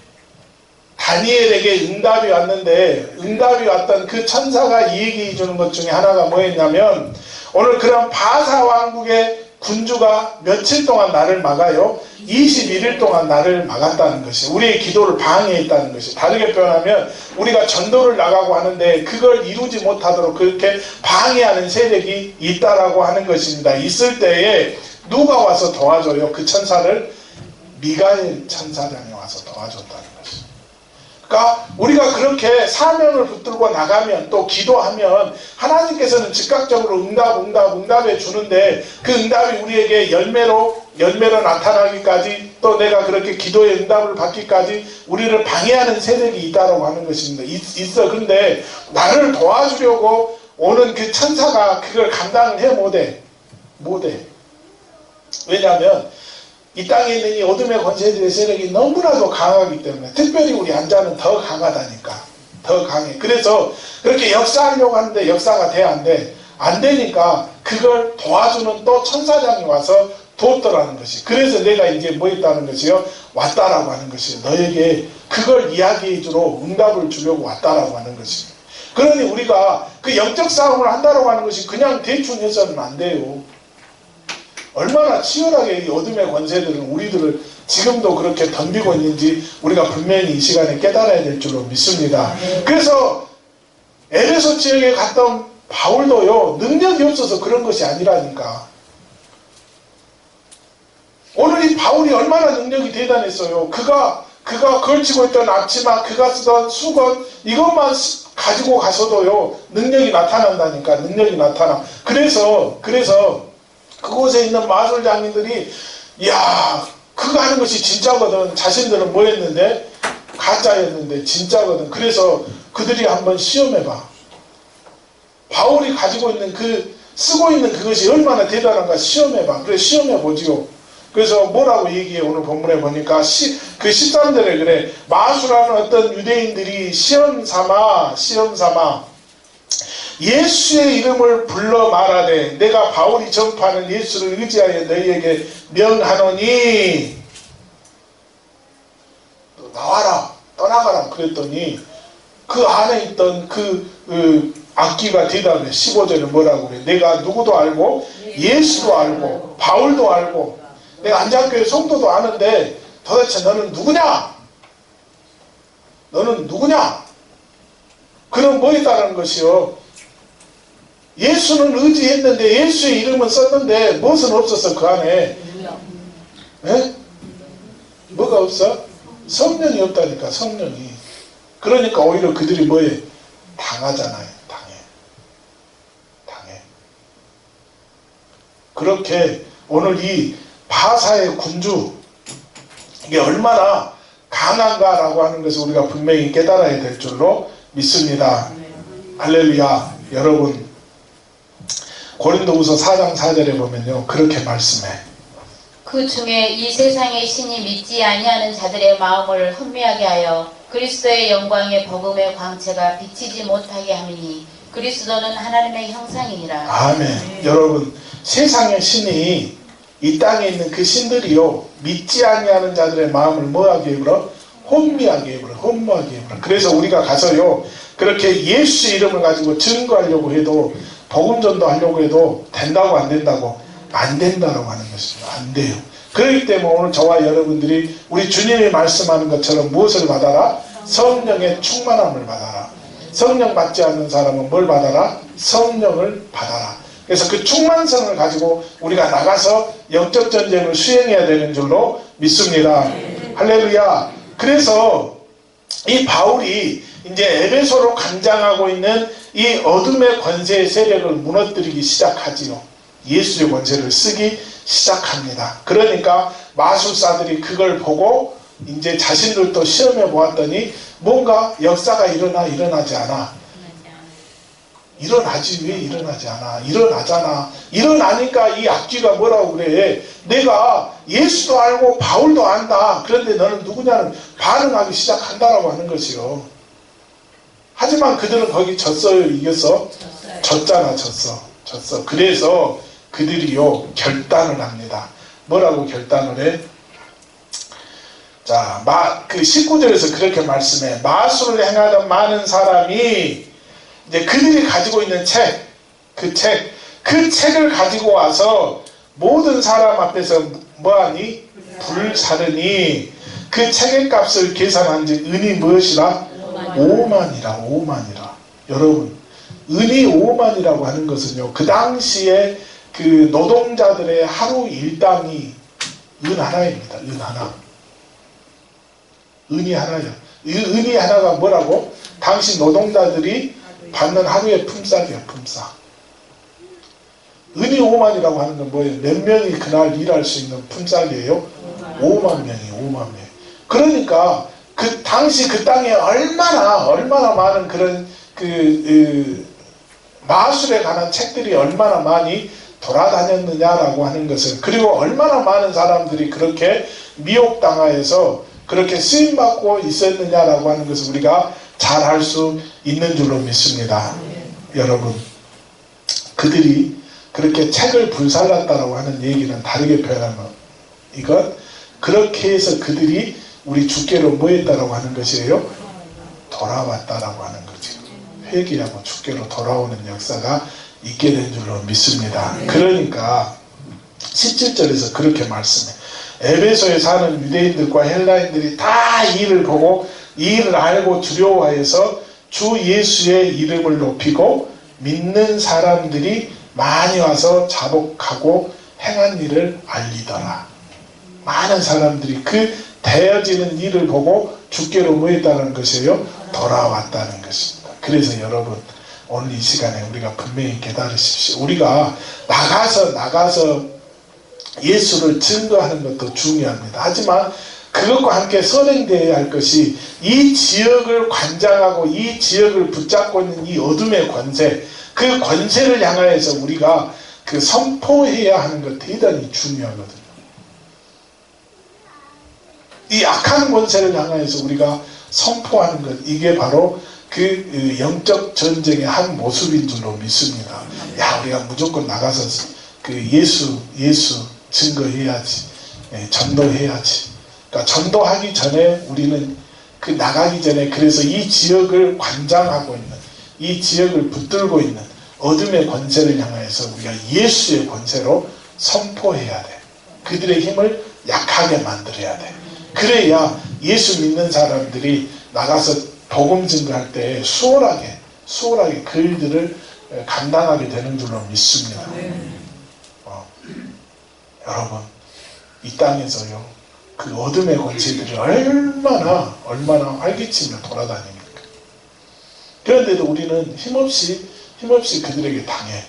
다니엘에게 응답이 왔는데 응답이 왔던 그 천사가 얘기해 주는 것 중에 하나가 뭐였냐면 오늘 그런 바사 왕국의 군주가 며칠 동안 나를 막아요? 21일 동안 나를 막았다는 것이, 우리의 기도를 방해했다는 것이, 다르게 표현하면 우리가 전도를 나가고 하는데 그걸 이루지 못하도록 그렇게 방해하는 세력이 있다라고 하는 것입니다. 있을 때에 누가 와서 도와줘요? 그 천사를 미가엘 천사장이 와서 도와줬다는 것입니다. 그러니까 우리가 그렇게 사명을 붙들고 나가면, 또 기도하면 하나님께서는 즉각적으로 응답해 주는데, 그 응답이 우리에게 열매로 나타나기까지, 또 내가 그렇게 기도의 응답을 받기까지 우리를 방해하는 세력이 있다고 하는 것입니다. 있어. 근데 나를 도와주려고 오는 그 천사가 그걸 감당을 해 못해. 왜냐하면 이 땅에 있는 이 어둠의 권세들의 세력이 너무나도 강하기 때문에, 특별히 우리 안자는 더 강하다니까. 더 강해. 그래서 그렇게 역사하려고 하는데 역사가 돼, 안 돼? 안 되니까 그걸 도와주는 또 천사장이 와서 도왔더라는 것이. 그래서 내가 이제 뭐 했다는 것이요? 왔다라고 하는 것이요. 너에게 그걸 이야기해 주러 응답을 주려고 왔다라고 하는 것입니다. 그러니 우리가 그 영적 싸움을 한다라고 하는 것이 그냥 대충 해서는 안 돼요. 얼마나 치열하게 이 어둠의 권세들은 우리들을 지금도 그렇게 덤비고 있는지 우리가 분명히 이 시간에 깨달아야 될 줄로 믿습니다. 그래서 에베소 지역에 갔던 바울도요, 능력이 없어서 그런 것이 아니라니까. 오늘 이 바울이 얼마나 능력이 대단했어요. 그가 걸치고 있던 앞치마, 그가 쓰던 수건, 이것만 가지고 가서도요, 능력이 나타난다니까. 능력이 나타나. 그래서 그곳에 있는 마술 장인들이, 야, 그거 하는 것이 진짜거든. 자신들은 뭐 했는데? 가짜였는데 진짜거든. 그래서 그들이 한번 시험해봐. 바울이 가지고 있는 쓰고 있는 그것이 얼마나 대단한가 시험해봐. 그래, 시험해보지요. 그래서 뭐라고 얘기해? 오늘 본문에 보니까 그 13절에 그래. 마술하는 어떤 유대인들이 시험 삼아 예수의 이름을 불러 말하되, 내가 바울이 전파하는 예수를 의지하여 너희에게 명하노니 나와라, 떠나가라 그랬더니 그 안에 있던 악기가 대답해. 15절에 뭐라고 그래? 내가 누구도 알고 예수도 알고 바울도 알고 내가 안장교회 성도도 아는데 도대체 너는 누구냐? 그럼 뭐 했다는 것이요? 예수는 의지했는데, 예수의 이름은 썼는데 무엇은 없었어? 그 안에 뭐가 없어? 성령이 없다니까. 성령이. 그러니까 오히려 그들이 뭐해? 당하잖아요. 당해. 그렇게 오늘 이 바사의 군주, 이게 얼마나 강한가라고 하는 것을 우리가 분명히 깨달아야 될 줄로 믿습니다. 할렐루야. 여러분, 고린도후서 4장 4절에 보면요, 그렇게 말씀해. 그 중에 이 세상의 신이 믿지 아니하는 자들의 마음을 혼미하게 하여 그리스도의 영광의 복음의 광채가 비치지 못하게 함이니 그리스도는 하나님의 형상이니라. 아멘. 여러분, 세상의 신이, 이 땅에 있는 그 신들이요, 믿지 아니하는 자들의 마음을 뭐하게 해버려? 혼미하게 해버려. 그래서 우리가 가서요, 그렇게 예수 이름을 가지고 증거하려고 해도, 복음전도 하려고 해도 된다고 안 된다고? 안 된다라고 하는 것입니다. 안 돼요. 그렇기 때문에 오늘 저와 여러분들이 우리 주님이 말씀하는 것처럼 무엇을 받아라? 성령의 충만함을 받아라. 성령 받지 않는 사람은 뭘 받아라? 성령을 받아라. 그래서 그 충만성을 가지고 우리가 나가서 영적 전쟁을 수행해야 되는 줄로 믿습니다. 할렐루야. 그래서 이 바울이 이제 에베소로 간장하고 있는 이 어둠의 권세의 세력을 무너뜨리기 시작하지요. 예수의 권세를 쓰기 시작합니다. 그러니까 마술사들이 그걸 보고 이제 자신들도 시험해 보았더니 뭔가 역사가 일어나지 않아. 일어나지. 왜 일어나지 않아? 일어나잖아. 일어나니까 이 악귀가 뭐라고 그래? 내가 예수도 알고 바울도 안다. 그런데 너는 누구냐는 반응하기 시작한다라고 하는 것이요. 하지만 그들은 거기 졌어요? 이겼어? 졌잖아. 졌어. 그래서 그들이요, 결단을 합니다. 뭐라고 결단을 해? 자, 그 19절에서 그렇게 말씀해. 마술을 행하던 많은 사람이 이제 그들이 가지고 있는 책, 그 책을 가지고 와서 모든 사람 앞에서 뭐하니? 불사르니 그 체계값을 계산한 지 은이 무엇이라? 5만이라. 여러분, 은이 5만이라고 하는 것은요, 그 당시에 그 노동자들의 하루 일당이 은 하나입니다. 은 하나. 은이 하나요. 이 은이 하나가 뭐라고? 당시 노동자들이 받는 하루의 품삯이에요. 품삯. 은이 5만이라고 하는 건 뭐예요? 몇 명이 그날 일할 수 있는 품삯이에요? 5만 명이에요. 5만 명. 그러니까 그 당시 그 땅에 얼마나 많은 그런 마술에 관한 책들이 얼마나 많이 돌아다녔느냐라고 하는 것을, 그리고 얼마나 많은 사람들이 그렇게 미혹당하여서 그렇게 쓰임받고 있었느냐라고 하는 것을 우리가 잘 알 수 있는 줄로 믿습니다. 여러분, 그들이 그렇게 책을 불살랐다라고 하는 얘기는 다르게 표현하면, 이건 그렇게 해서 그들이 우리 주께로 뭐 했다라고 하는 것이에요? 돌아왔다라고 하는 거죠. 회개하고 주께로 돌아오는 역사가 있게 된 줄로 믿습니다. 그러니까 17절에서 그렇게 말씀해. 에베소에 사는 유대인들과 헬라인들이 다 이 일을 보고 이 일을 알고 두려워해서 주 예수의 이름을 높이고 믿는 사람들이 많이 와서 자복하고 행한 일을 알리더라. 많은 사람들이 그 되어지는 일을 보고 주께로 모였다는 것이에요. 돌아왔다는 것입니다. 그래서 여러분, 오늘 이 시간에 우리가 분명히 깨달으십시오. 우리가 나가서 예수를 증거하는 것도 중요합니다. 하지만 그것과 함께 선행되어야 할 것이 이 지역을 관장하고 이 지역을 붙잡고 있는 이 어둠의 권세, 그 권세를 향하여서 우리가 그 선포해야 하는 것 대단히 중요하거든요. 이 악한 권세를 향하여서 우리가 선포하는 것, 이게 바로 그 영적 전쟁의 한 모습인 줄로 믿습니다. 야, 우리가 무조건 나가서 그 예수 증거해야지, 전도해야지. 그러니까 전도하기 전에 우리는 그 나가기 전에, 그래서 이 지역을 관장하고 있는, 이 지역을 붙들고 있는 어둠의 권세를 향하여서 우리가 예수의 권세로 선포해야 돼. 그들의 힘을 약하게 만들어야 돼. 그래야 예수 믿는 사람들이 나가서 복음 증거할 때 수월하게 그 일들을 감당하게 되는 줄로 믿습니다. 여러분, 이 땅에서요, 그 어둠의 권세들이 얼마나 활기치며 돌아다닙니까? 그런데도 우리는 힘없이 그들에게 당해.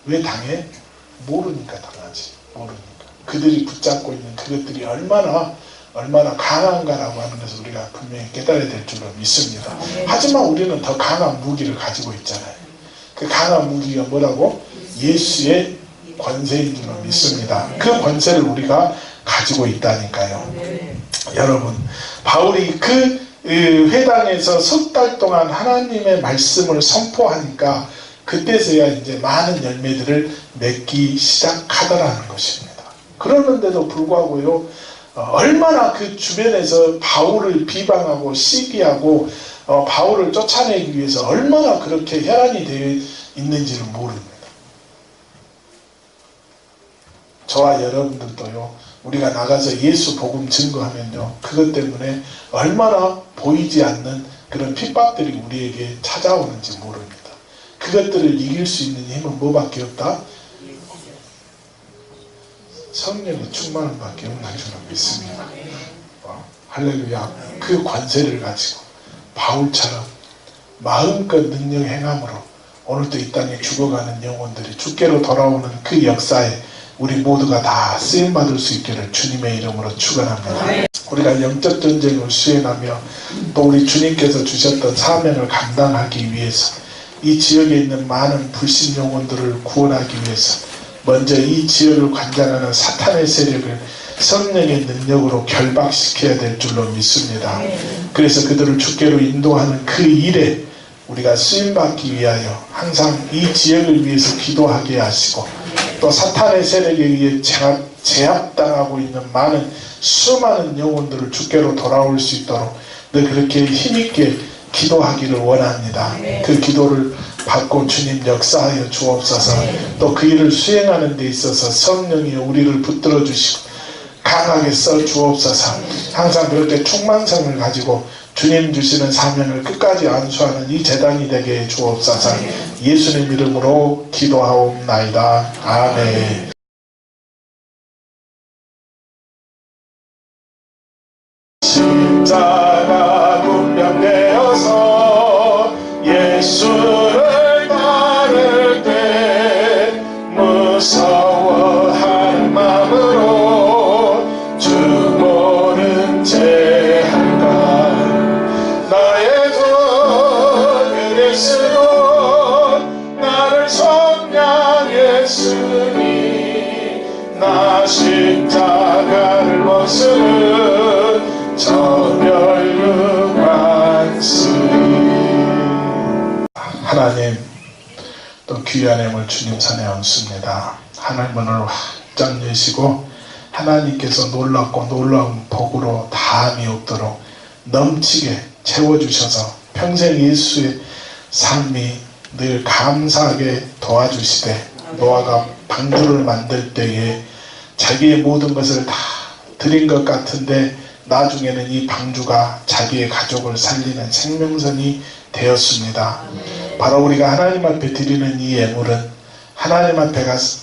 왜 당해? 모르니까 당하지. 모르니까. 그들이 붙잡고 있는 그것들이 얼마나 강한가라고 하는 것을 우리가 분명히 깨달아야 될 줄로 믿습니다. 하지만 우리는 더 강한 무기를 가지고 있잖아요. 그 강한 무기가 뭐라고? 예수의 권세인 줄로 믿습니다. 그 권세를 우리가 가지고 있다니까요. 여러분, 바울이 그 회당에서 석 달 동안 하나님의 말씀을 선포하니까 그때서야 이제 많은 열매들을 맺기 시작하더라는 것입니다. 그러는데도 불구하고요, 얼마나 그 주변에서 바울을 비방하고 시기하고 바울을 쫓아내기 위해서 얼마나 그렇게 혈안이 되어 있는지를 모릅니다. 저와 여러분들도요, 우리가 나가서 예수 복음 증거하면요, 그것 때문에 얼마나 보이지 않는 그런 핍박들이 우리에게 찾아오는지 모릅니다. 그것들을 이길 수 있는 힘은 뭐밖에 없다? 성령의 충만함 밖에 없는 줄로 믿습니다. 할렐루야. 그 권세를 가지고 바울처럼 마음껏 능력 행함으로 오늘도 이 땅에 죽어가는 영혼들이 주께로 돌아오는 그 역사에 우리 모두가 다 쓰임받을 수 있기를 주님의 이름으로 축원합니다. 우리가 영적 전쟁을 수행하며 또 우리 주님께서 주셨던 사명을 감당하기 위해서 이 지역에 있는 많은 불신 영혼들을 구원하기 위해서 먼저 이 지역을 관장하는 사탄의 세력을 성령의 능력으로 결박시켜야 될 줄로 믿습니다. 그래서 그들을 주께로 인도하는 그 일에 우리가 쓰임받기 위하여 항상 이 지역을 위해서 기도하게 하시고, 또 사탄의 세력에 의해 제압당하고 있는 수많은 영혼들을 주께로 돌아올 수 있도록 늘 그렇게 힘있게 기도하기를 원합니다. 그 기도를 받고 주님 역사하여 주옵소서. 또 그 일을 수행하는 데 있어서 성령이 우리를 붙들어 주시고 강하게 써 주옵소서. 항상 그럴 때 충만성을 가지고 주님 주시는 사명을 끝까지 안수하는 이 재단이 되게 해 주옵소서. 예수님 이름으로 기도하옵나이다. 아멘. 십자가 군병되어서 예수를 따를 때 무서워하는 마음으로 주 모른 채 할까. 나의 주 그리스도 나를 속량했으니 나 십자가를 벗으는 하나님, 또 귀한 애물 주님 손에 얹습니다. 하늘 문을 활짝 여시고 하나님께서 놀랍고 놀라운 복으로 다함이 없도록 넘치게 채워주셔서 평생 예수의 삶이 늘 감사하게 도와주시되, 노아가 방주를 만들 때에 자기의 모든 것을 다 드린 것 같은데 나중에는 이 방주가 자기의 가족을 살리는 생명선이 되었습니다. 바로 우리가 하나님 앞에 드리는 이 예물은 하나님 앞에 가서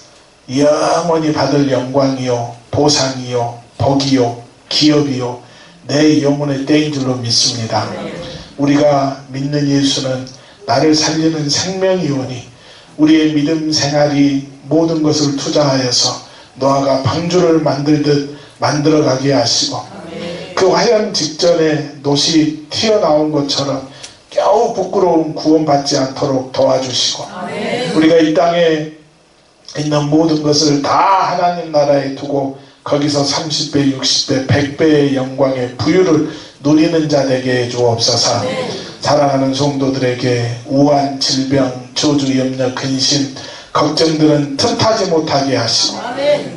영원히 받을 영광이요, 보상이요, 복이요, 기업이요, 내 영혼의 때인 줄로 믿습니다. 우리가 믿는 예수는 나를 살리는 생명이오니 우리의 믿음 생활이 모든 것을 투자하여서 노아가 방주를 만들듯 만들어가게 하시고, 그 화연 직전에 놋이 튀어나온 것처럼 겨우 부끄러움 구원받지 않도록 도와주시고, 우리가 이 땅에 있는 모든 것을 다 하나님 나라에 두고 거기서 30배, 60배, 100배의 영광의 부유를 누리는 자 되게 해 주옵소서. 사랑하는 성도들에게 우한, 질병, 저주, 염려, 근심, 걱정들은 틈타지 못하게 하시고,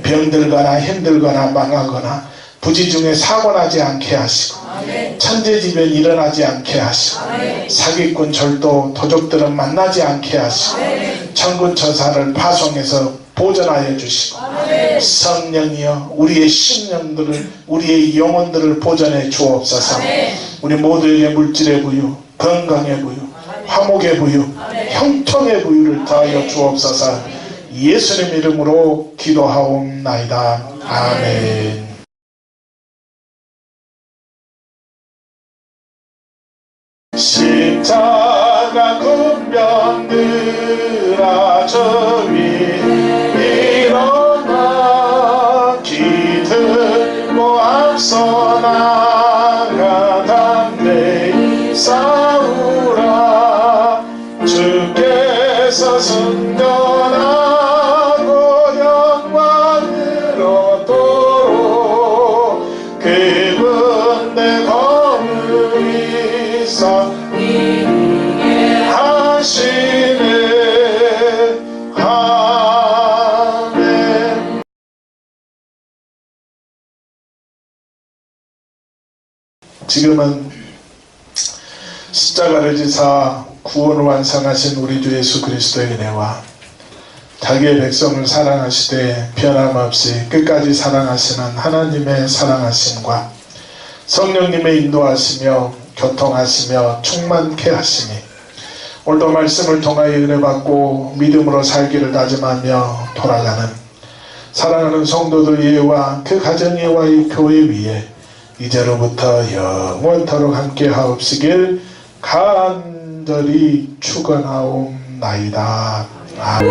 병들거나 힘들거나 망하거나 부지중에 사고나지 않게 하시고, 천재지변 일어나지 않게 하시고, 사기꾼 절도 도적들은 만나지 않게 하시고, 천군천사를 파송해서 보전하여 주시고, 성령이여 우리의 심령들을, 우리의 영혼들을 보전해 주옵소서. 우리 모두에게 물질의 부유, 건강의 부유, 화목의 부유, 형통의 부유를 더하여 주옵소서. 예수님 이름으로 기도하옵나이다. 아멘. 십자가 군병들아 저위 일어나 기들고 앞서 나가 담대히 싸우라. 주께서 승천하고 영광을 얻도록 그분 내 검을 이사 하시네. 아멘. 지금은 십자가를 지사 구원을 완성하신 우리 주 예수 그리스도의 은혜와 자기의 백성을 사랑하시되 변함없이 끝까지 사랑하시는 하나님의 사랑하심과 성령님의 인도하시며 교통하시며 충만케 하시니 오늘도 말씀을 통하여 은혜받고 믿음으로 살기를 다짐하며 돌아가는 사랑하는 성도들 위에와 그 가정 위에와 이 교회 위에 이제로부터 영원토록 함께 하옵시길 간절히 축원하옵나이다. 아멘.